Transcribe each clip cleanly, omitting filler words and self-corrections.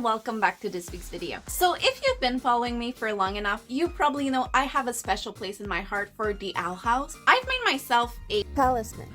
and welcome back to this week's video. So if you've been following me for long enough, you probably know I have a special place in my heart for the owl house. I've made myself a talisman,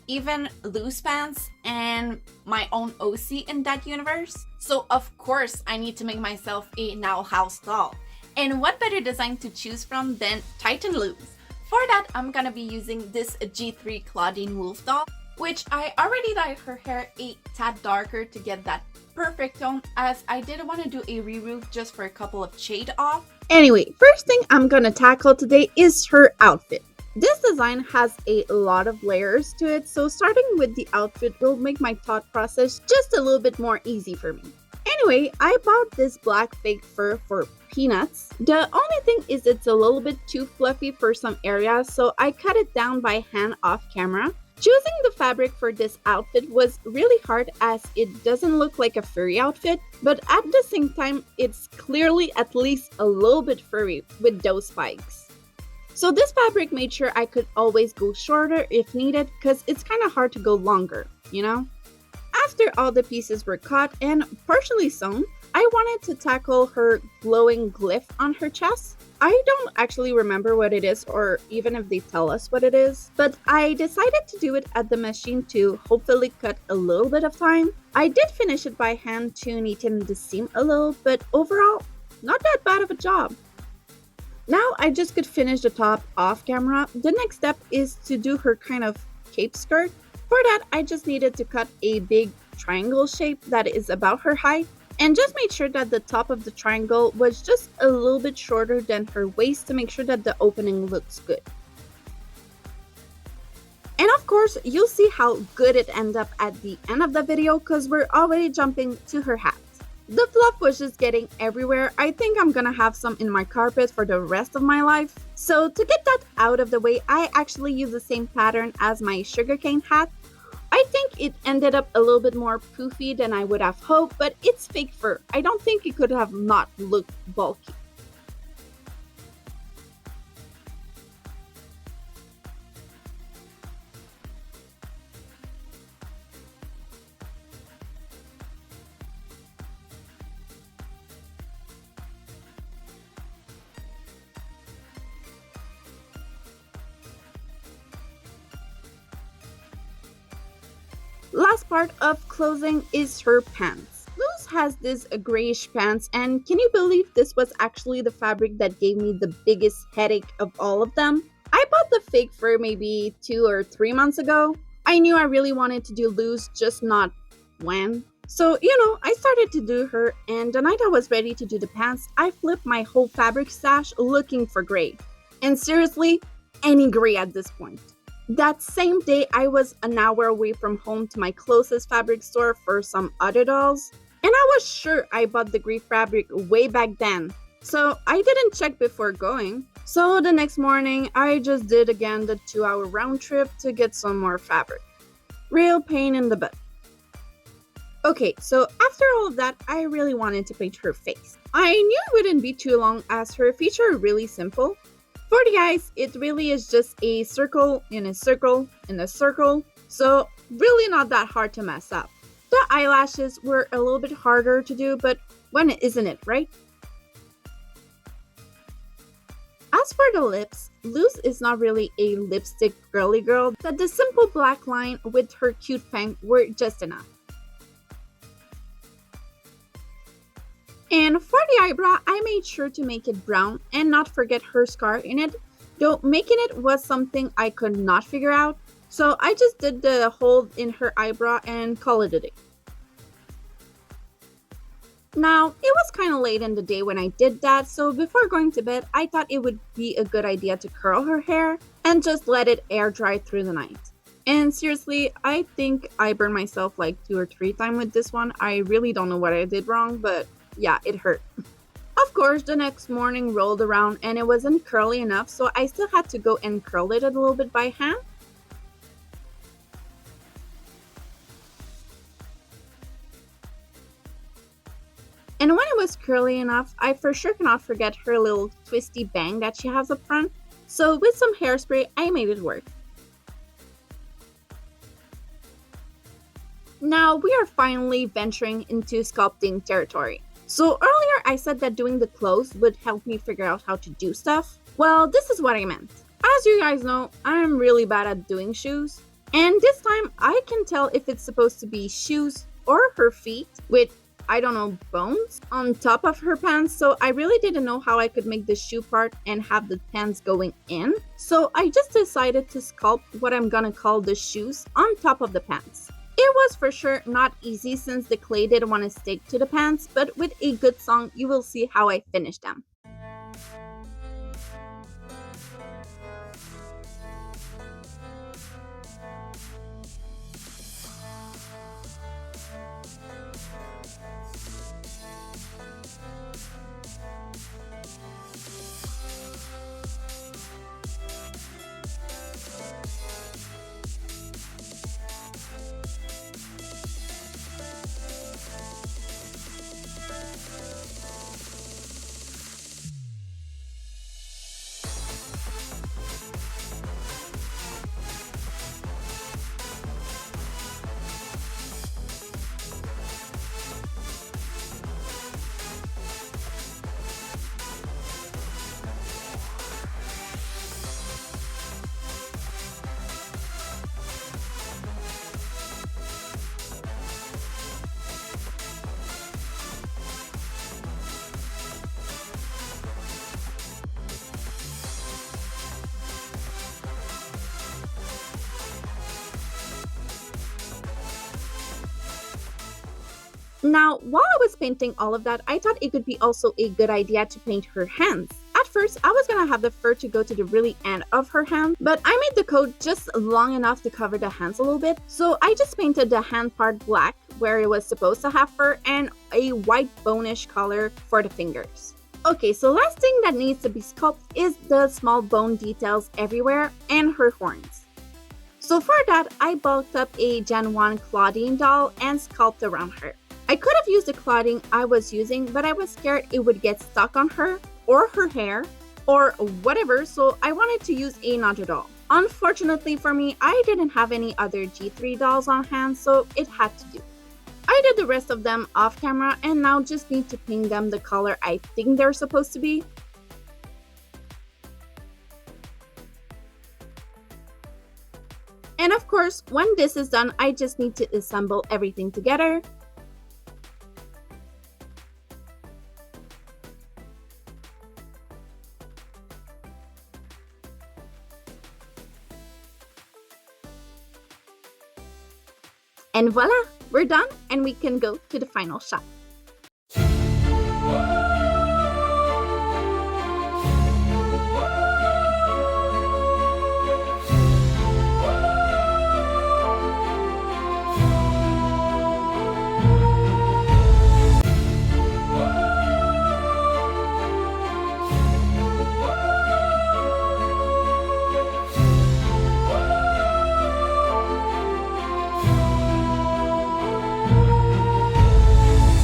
even loose pants, and my own OC in that universe. So of course I need to make myself a owl house doll. And what better design to choose from than Titan Loose? For that, I'm gonna be using this G3 Claudine Wolf doll, which I already dyed her hair a tad darker to get that perfect tone, as I didn't want to do a re-roof just for a couple of shade off. Anyway, first thing I'm gonna tackle today is her outfit. This design has a lot of layers to it, so starting with the outfit will make my thought process just a little bit more easy for me. Anyway, I bought this black fake fur for peanuts. The only thing is it's a little bit too fluffy for some areas, so I cut it down by hand off camera. Choosing the fabric for this outfit was really hard as it doesn't look like a furry outfit, but at the same time, it's clearly at least a little bit furry with those spikes. So this fabric made sure I could always go shorter if needed, because it's kind of hard to go longer, you know? After all the pieces were cut and partially sewn, I wanted to tackle her glowing glyph on her chest. I don't actually remember what it is or even if they tell us what it is, but I decided to do it at the machine to hopefully cut a little bit of time. I did finish it by hand to neaten the seam a little, but overall, not that bad of a job. Now I just could finish the top off camera. The next step is to do her kind of cape skirt. For that, I just needed to cut a big triangle shape that is about her height, and just made sure that the top of the triangle was just a little bit shorter than her waist to make sure that the opening looks good. And of course, you'll see how good it ended up at the end of the video because we're already jumping to her hat. The fluff was just getting everywhere. I think I'm gonna have some in my carpet for the rest of my life. So to get that out of the way, I actually used the same pattern as my sugarcane hat. I think it ended up a little bit more poofy than I would have hoped, but it's fake fur. I don't think it could have not looked bulky. Last part of clothing is her pants. Luz has this grayish pants, and can you believe this was actually the fabric that gave me the biggest headache of all of them? I bought the fake fur maybe 2 or 3 months ago. I knew I really wanted to do Luz, just not when. So, I started to do her, and the night I was ready to do the pants, I flipped my whole fabric stash looking for gray. And seriously, any gray at this point. That same day, I was an hour away from home to my closest fabric store for some other dolls, and I was sure I bought the gray fabric way back then, so I didn't check before going. So the next morning, I just did again the 2-hour round trip to get some more fabric. Real pain in the butt. Okay, so after all of that, I really wanted to paint her face. I knew it wouldn't be too long as her features are really simple. For the eyes, it really is just a circle in a circle in a circle, so really not that hard to mess up. The eyelashes were a little bit harder to do, but when isn't it, right? As for the lips, Luz is not really a lipstick girly girl, that the simple black line with her cute fang were just enough. And for the eyebrow, I made sure to make it brown and not forget her scar in it, though making it was something I could not figure out, so I just did the hole in her eyebrow and call it a day. Now, it was kind of late in the day when I did that, so before going to bed, I thought it would be a good idea to curl her hair and just let it air dry through the night. And seriously, I think I burned myself like 2 or 3 times with this one. I really don't know what I did wrong, but yeah, it hurt. Of course, the next morning rolled around and it wasn't curly enough, so I still had to go and curl it a little bit by hand. And when it was curly enough, I for sure cannot forget her little twisty bang that she has up front, so with some hairspray, I made it work. Now we are finally venturing into sculpting territory. So earlier I said that doing the clothes would help me figure out how to do stuff. Well, this is what I meant. As you guys know, I'm really bad at doing shoes. And this time I can tell if it's supposed to be shoes or her feet with, I don't know, bones on top of her pants. So I really didn't know how I could make the shoe part and have the pants going in. So I just decided to sculpt what I'm gonna call the shoes on top of the pants. It was for sure not easy since the clay didn't want to stick to the pants, but with a good song, you will see how I finished them. Now, while I was painting all of that, I thought it could be also a good idea to paint her hands. At first, I was gonna have the fur to go to the really end of her hand, but I made the coat just long enough to cover the hands a little bit, so I just painted the hand part black where it was supposed to have fur and a white bonish color for the fingers. Okay, so last thing that needs to be sculpted is the small bone details everywhere and her horns. So for that, I bulked up a Gen 1 Claudine doll and sculpted around her. I could have used the clothing I was using, but I was scared it would get stuck on her or her hair or whatever, so I wanted to use another doll. Unfortunately for me, I didn't have any other G3 dolls on hand, so it had to do. I did the rest of them off camera and now just need to paint them the color I think they're supposed to be. And of course, when this is done, I just need to assemble everything together. And voila, we're done and we can go to the final shot.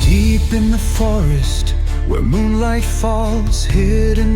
Deep in the forest, where moonlight falls, hidden